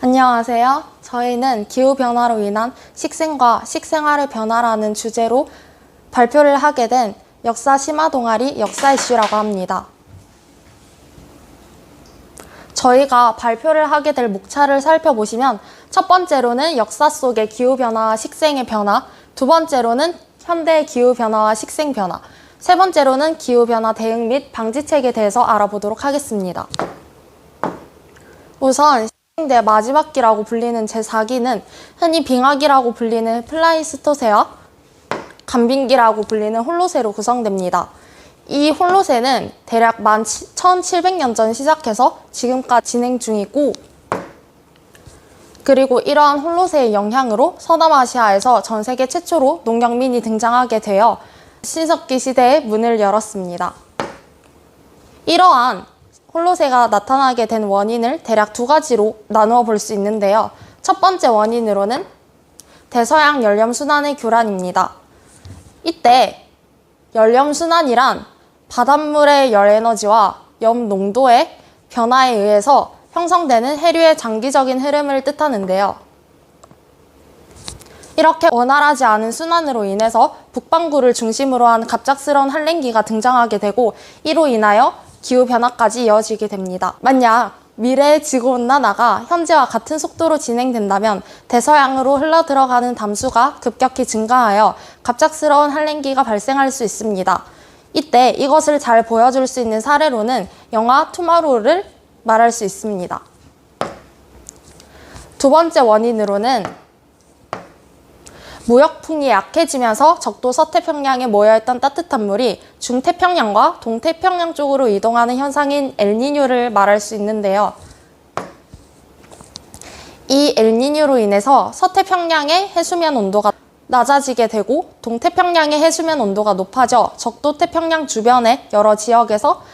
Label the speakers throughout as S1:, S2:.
S1: 안녕하세요. 저희는 기후변화로 인한 식생과 식생활의 변화라는 주제로 발표를 하게 된 역사 심화 동아리 역사 이슈라고 합니다. 저희가 발표를 하게 될 목차를 살펴보시면 첫 번째로는 역사 속의 기후변화와 식생의 변화, 두 번째로는 현대의 기후변화와 식생 변화, 세 번째로는 기후변화 대응 및 방지책에 대해서 알아보도록 하겠습니다. 우선 식생대 마지막기라고 불리는 제4기는 흔히 빙하기라고 불리는 플라이스토세와 간빙기라고 불리는 홀로세로 구성됩니다. 이 홀로세는 대략 1700년 전 시작해서 지금까지 진행 중이고, 그리고 이러한 홀로세의 영향으로 서남아시아에서 전 세계 최초로 농경민이 등장하게 되어 신석기 시대의 문을 열었습니다. 이러한 홀로세가 나타나게 된 원인을 대략 두 가지로 나누어 볼 수 있는데요. 첫 번째 원인으로는 대서양 연렴순환의 교란입니다. 이때 연렴순환이란 바닷물의 열에너지와 염 농도의 변화에 의해서 형성되는 해류의 장기적인 흐름을 뜻하는데요. 이렇게 원활하지 않은 순환으로 인해서 북반구를 중심으로 한 갑작스러운 한랭기가 등장하게 되고, 이로 인하여 기후변화까지 이어지게 됩니다. 만약 미래의 지구온난화가 현재와 같은 속도로 진행된다면 대서양으로 흘러들어가는 담수가 급격히 증가하여 갑작스러운 한랭기가 발생할 수 있습니다. 이때 이것을 잘 보여줄 수 있는 사례로는 영화 투마로우를 말할 수 있습니다. 두 번째 원인으로는 무역풍이 약해지면서 적도 서태평양에 모여있던 따뜻한 물이 중태평양과 동태평양 쪽으로 이동하는 현상인 엘니뇨를 말할 수 있는데요. 이 엘니뇨로 인해서 서태평양의 해수면 온도가 낮아지게 되고 동태평양의 해수면 온도가 높아져 적도 태평양 주변의 여러 지역에서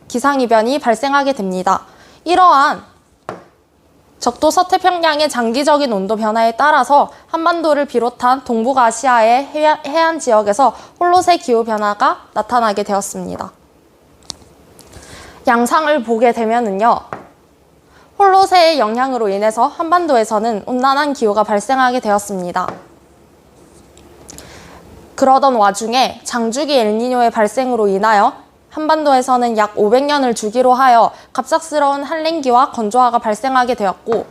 S1: 기상이변이 발생하게 됩니다. 이러한 적도 서태평양의 장기적인 온도 변화에 따라서 한반도를 비롯한 동북아시아의 해안 지역에서 홀로세 기후변화가 나타나게 되었습니다. 양상을 보게 되면은요, 홀로세의 영향으로 인해서 한반도에서는 온난한 기후가 발생하게 되었습니다. 그러던 와중에 장주기 엘니뇨의 발생으로 인하여 한반도에서는 약 500년을 주기로 하여 갑작스러운 한랭기와 건조화가 발생하게 되었고,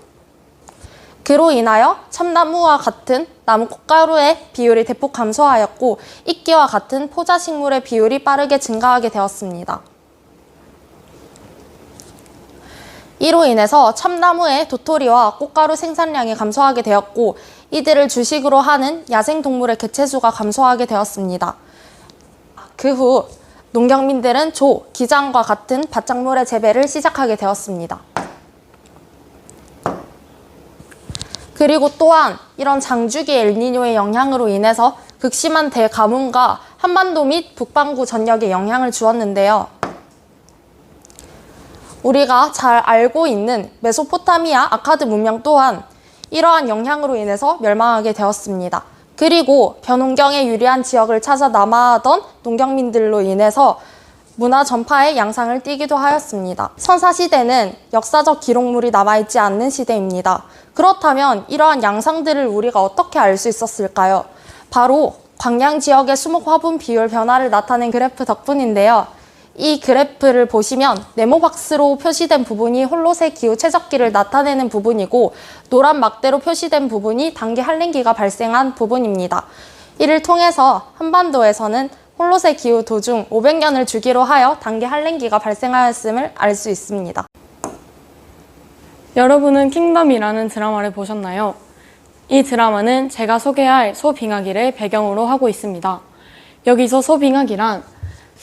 S1: 그로 인하여 참나무와 같은 나무 꽃가루의 비율이 대폭 감소하였고, 이끼와 같은 포자식물의 비율이 빠르게 증가하게 되었습니다. 이로 인해서 참나무의 도토리와 꽃가루 생산량이 감소하게 되었고, 이들을 주식으로 하는 야생동물의 개체수가 감소하게 되었습니다. 그 후 농경민들은 조, 기장과 같은 바짝물의 재배를 시작하게 되었습니다. 그리고 또한 이런 장주기 엘니뇨의 영향으로 인해서 극심한 대가뭄과 한반도 및 북반구 전역에 영향을 주었는데요. 우리가 잘 알고 있는 메소포타미아 아카드 문명 또한 이러한 영향으로 인해서 멸망하게 되었습니다. 그리고 변환경에 유리한 지역을 찾아 남하하던 농경민들로 인해서 문화 전파의 양상을 띠기도 하였습니다. 선사시대는 역사적 기록물이 남아있지 않는 시대입니다. 그렇다면 이러한 양상들을 우리가 어떻게 알 수 있었을까요? 바로 광양 지역의 수목 화분 비율 변화를 나타낸 그래프 덕분인데요. 이 그래프를 보시면 네모박스로 표시된 부분이 홀로세 기후 최적기를 나타내는 부분이고, 노란 막대로 표시된 부분이 단기 한랭기가 발생한 부분입니다. 이를 통해서 한반도에서는 홀로세 기후 도중 500년을 주기로 하여 단기 한랭기가 발생하였음을 알 수 있습니다.
S2: 여러분은 킹덤이라는 드라마를 보셨나요? 이 드라마는 제가 소개할 소빙하기를 배경으로 하고 있습니다. 여기서 소빙하기란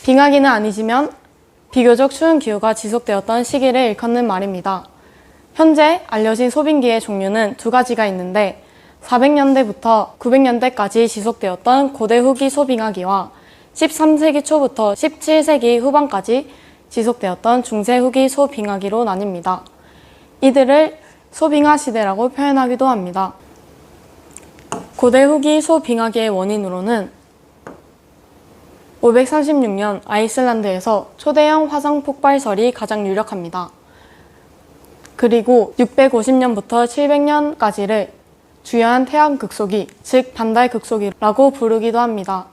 S2: 빙하기는 아니지만 비교적 추운 기후가 지속되었던 시기를 일컫는 말입니다. 현재 알려진 소빙기의 종류는 두 가지가 있는데, 400년대부터 900년대까지 지속되었던 고대 후기 소빙하기와 13세기 초부터 17세기 후반까지 지속되었던 중세 후기 소빙하기로 나뉩니다. 이들을 소빙하 시대라고 표현하기도 합니다. 고대 후기 소빙하기의 원인으로는 536년 아이슬란드에서 초대형 화성 폭발설이 가장 유력합니다. 그리고 650년부터 700년까지를 주요한 태양 극소기, 즉 반달 극소기라고 부르기도 합니다.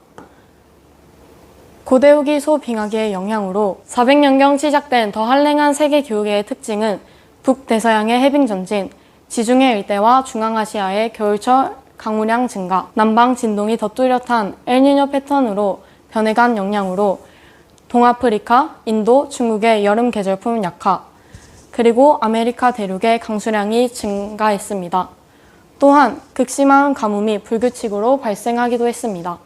S2: 고대 후기 소빙하기의 영향으로 400년경 시작된 더 한랭한 세계 기후계의 특징은 북대서양의 해빙 전진, 지중해 일대와 중앙아시아의 겨울철 강우량 증가, 남방 진동이 더 뚜렷한 엘니뇨 패턴으로 변해간 영향으로 동아프리카, 인도, 중국의 여름 계절풍 약화, 그리고 아메리카 대륙의 강수량이 증가했습니다. 또한 극심한 가뭄이 불규칙으로 발생하기도 했습니다.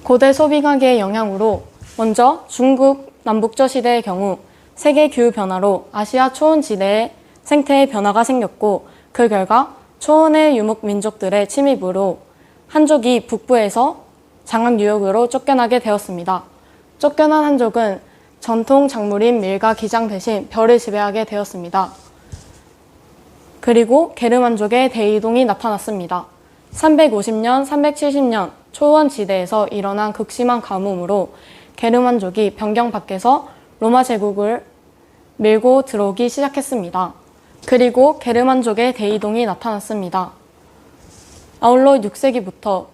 S2: 고대 소빙하기의 영향으로 먼저 중국 남북조 시대의 경우 세계 기후 변화로 아시아 초원 지대의 생태의 변화가 생겼고 그 결과 초원의 유목 민족들의 침입으로 한족이 북부에서 장악 유역으로 쫓겨나게 되었습니다. 쫓겨난 한족은 전통 작물인 밀과 기장 대신 벼를 지배하게 되었습니다. 그리고 게르만족의 대이동이 나타났습니다. 350년, 370년 초원 지대에서 일어난 극심한 가뭄으로 게르만족이 변경 밖에서 로마 제국을 밀고 들어오기 시작했습니다. 그리고 게르만족의 대이동이 나타났습니다. 아울러 6세기부터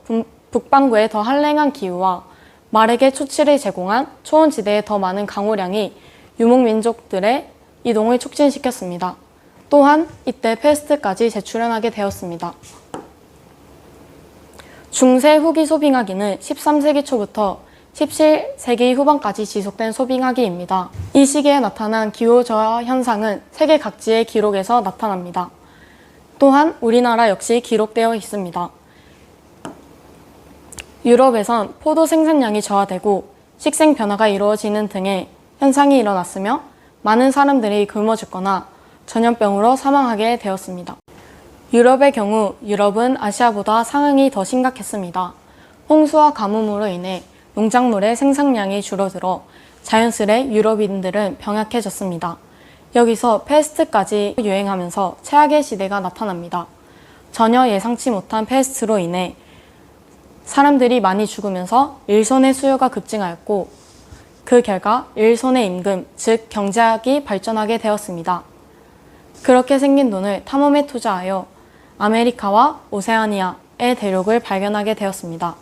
S2: 북반구의 더 한랭한 기후와 말에게 초치를 제공한 초원 지대의 더 많은 강우량이 유목민족들의 이동을 촉진시켰습니다. 또한 이때 페스트까지 재출현하게 되었습니다. 중세 후기 소빙하기는 13세기 초부터 17세기 후반까지 지속된 소빙하기입니다. 이 시기에 나타난 기후저하 현상은 세계 각지의 기록에서 나타납니다. 또한 우리나라 역시 기록되어 있습니다. 유럽에선 포도 생산량이 저하되고 식생 변화가 이루어지는 등의 현상이 일어났으며 많은 사람들이 굶어 죽거나 전염병으로 사망하게 되었습니다. 유럽의 경우 유럽은 아시아보다 상황이 더 심각했습니다. 홍수와 가뭄으로 인해 농작물의 생산량이 줄어들어 자연스레 유럽인들은 병약해졌습니다. 여기서 페스트까지 유행하면서 최악의 시대가 나타납니다. 전혀 예상치 못한 페스트로 인해 사람들이 많이 죽으면서 일손의 수요가 급증하였고 그 결과 일손의 임금, 즉 경제학이 발전하게 되었습니다. 그렇게 생긴 돈을 탐험에 투자하여 아메리카와 오세아니아의 대륙을 발견하게 되었습니다.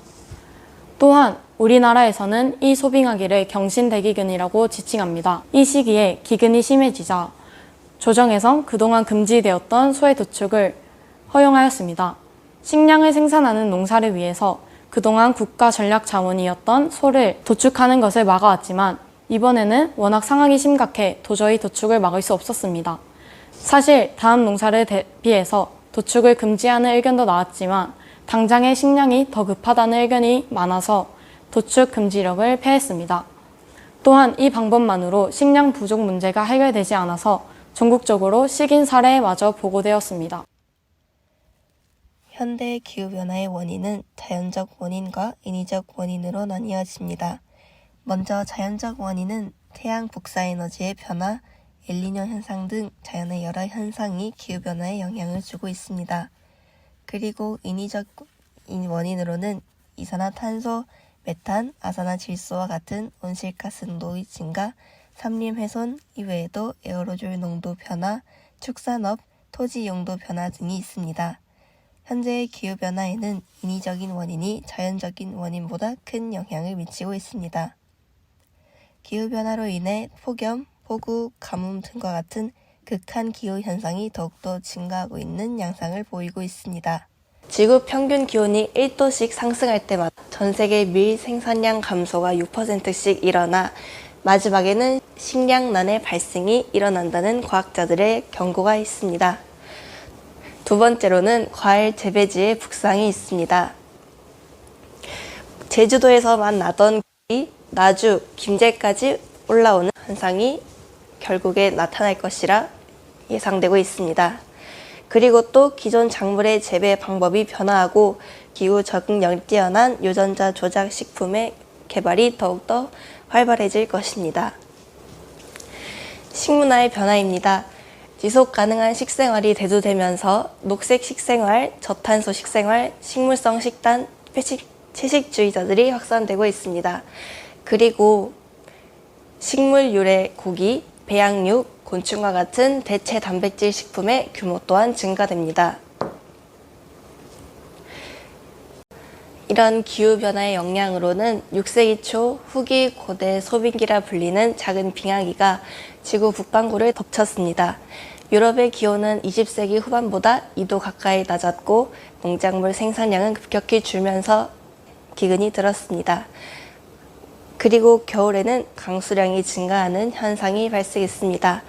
S2: 또한 우리나라에서는 이 소빙하기를 경신대기근이라고 지칭합니다. 이 시기에 기근이 심해지자 조정에선 그동안 금지되었던 소의 도축을 허용하였습니다. 식량을 생산하는 농사를 위해서 그동안 국가 전략 자원이었던 소를 도축하는 것을 막아왔지만 이번에는 워낙 상황이 심각해 도저히 도축을 막을 수 없었습니다. 사실 다음 농사를 대비해서 도축을 금지하는 의견도 나왔지만 당장의 식량이 더 급하다는 의견이 많아서 도축 금지령을 폐했습니다. 또한 이 방법만으로 식량 부족 문제가 해결되지 않아서 전국적으로 식인 사례마저 보고되었습니다.
S3: 현대의 기후변화의 원인은 자연적 원인과 인위적 원인으로 나뉘어집니다. 먼저 자연적 원인은 태양 복사에너지의 변화, 엘니뇨 현상 등 자연의 여러 현상이 기후변화에 영향을 주고 있습니다. 그리고 인위적 원인으로는 이산화탄소, 메탄, 아산화질소와 같은 온실가스노의 증가, 산림훼손 이외에도 에어로졸 농도 변화, 축산업, 토지 용도 변화 등이 있습니다. 현재의 기후변화에는 인위적인 원인이 자연적인 원인보다 큰 영향을 미치고 있습니다. 기후변화로 인해 폭염, 폭우, 가뭄 등과 같은 극한 기후 현상이 더욱더 증가하고 있는 양상을 보이고 있습니다. 지구 평균 기온이 1도씩 상승할 때마다 전 세계 밀 생산량 감소가 6%씩 일어나 마지막에는 식량난의 발생이 일어난다는 과학자들의 경고가 있습니다. 두 번째로는 과일 재배지의 북상이 있습니다. 제주도에서만 나던 이 나주, 김제까지 올라오는 현상이 결국에 나타날 것이라 예상되고 있습니다. 그리고 또 기존 작물의 재배 방법이 변화하고 기후 적응력이 뛰어난 유전자 조작 식품의 개발이 더욱더 활발해질 것입니다. 식문화의 변화입니다. 지속 가능한 식생활이 대두되면서 녹색 식생활, 저탄소 식생활, 식물성 식단, 채식주의자들이 확산되고 있습니다. 그리고 식물 유래 고기, 배양육, 곤충과 같은 대체 단백질 식품의 규모 또한 증가됩니다. 이런 기후변화의 영향으로는 6세기 초 후기 고대 소빙기라 불리는 작은 빙하기가 지구 북반구를 덮쳤습니다. 유럽의 기온은 20세기 후반보다 2도 가까이 낮았고 농작물 생산량은 급격히 줄면서 기근이 들었습니다. 그리고 겨울에는 강수량이 증가하는 현상이 발생했습니다.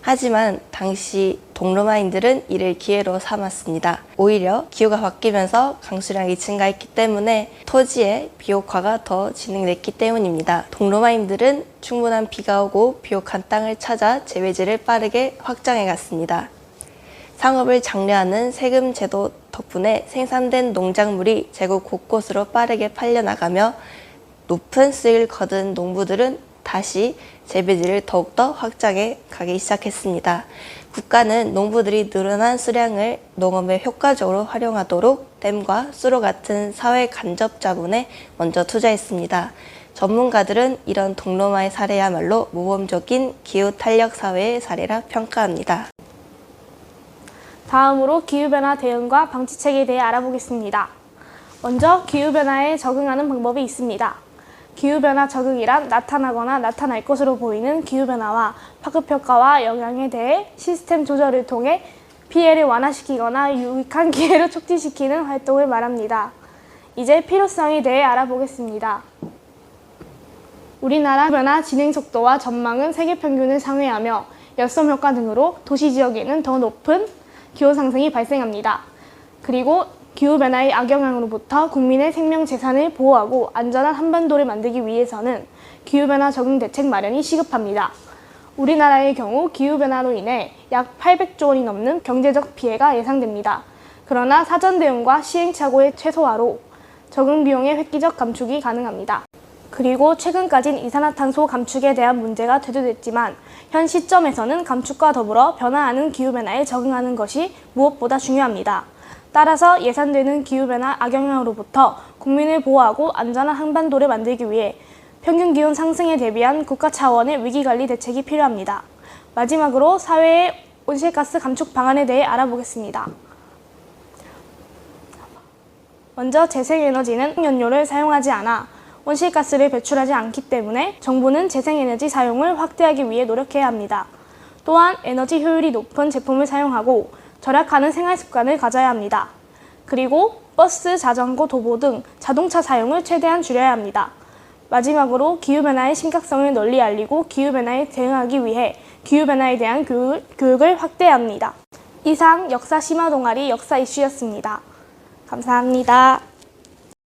S3: 하지만 당시 동로마인들은 이를 기회로 삼았습니다. 오히려 기후가 바뀌면서 강수량이 증가했기 때문에 토지의 비옥화가 더 진행됐기 때문입니다. 동로마인들은 충분한 비가 오고 비옥한 땅을 찾아 재배지를 빠르게 확장해 갔습니다. 상업을 장려하는 세금 제도 덕분에 생산된 농작물이 제국 곳곳으로 빠르게 팔려나가며 높은 수익을 거둔 농부들은 다시 재배지를 더욱더 확장해 가기 시작했습니다. 국가는 농부들이 늘어난 수량을 농업에 효과적으로 활용하도록 댐과 수로 같은 사회 간접 자본에 먼저 투자했습니다. 전문가들은 이런 동로마의 사례야말로 모범적인 기후 탄력 사회의 사례라 평가합니다.
S4: 다음으로 기후변화 대응과 방지책에 대해 알아보겠습니다. 먼저 기후변화에 적응하는 방법이 있습니다. 기후변화 적응이란 나타나거나 나타날 것으로 보이는 기후변화와 파급효과와 영향에 대해 시스템 조절을 통해 피해를 완화시키거나 유익한 기회를 촉진시키는 활동을 말합니다. 이제 필요성에 대해 알아보겠습니다. 우리나라 변화 진행 속도와 전망은 세계 평균을 상회하며 열섬 효과 등으로 도시 지역에는 더 높은 기후 상승이 발생합니다. 그리고 기후변화의 악영향으로부터 국민의 생명 재산을 보호하고 안전한 한반도를 만들기 위해서는 기후변화 적응 대책 마련이 시급합니다. 우리나라의 경우 기후변화로 인해 약 800조 원이 넘는 경제적 피해가 예상됩니다. 그러나 사전 대응과 시행착오의 최소화로 적응 비용의 획기적 감축이 가능합니다. 그리고 최근까진 이산화탄소 감축에 대한 문제가 대두됐지만 현 시점에서는 감축과 더불어 변화하는 기후변화에 적응하는 것이 무엇보다 중요합니다. 따라서 예상되는 기후변화 악영향으로부터 국민을 보호하고 안전한 한반도를 만들기 위해 평균 기온 상승에 대비한 국가 차원의 위기관리 대책이 필요합니다. 마지막으로 사회의 온실가스 감축 방안에 대해 알아보겠습니다. 먼저 재생에너지는 연료를 사용하지 않아 온실가스를 배출하지 않기 때문에 정부는 재생에너지 사용을 확대하기 위해 노력해야 합니다. 또한 에너지 효율이 높은 제품을 사용하고 절약하는 생활 습관을 가져야 합니다. 그리고 버스, 자전거, 도보 등 자동차 사용을 최대한 줄여야 합니다. 마지막으로 기후변화의 심각성을 널리 알리고 기후변화에 대응하기 위해 기후변화에 대한 교육을 확대해야 합니다. 이상 역사 심화 동아리 역사 이슈였습니다. 감사합니다.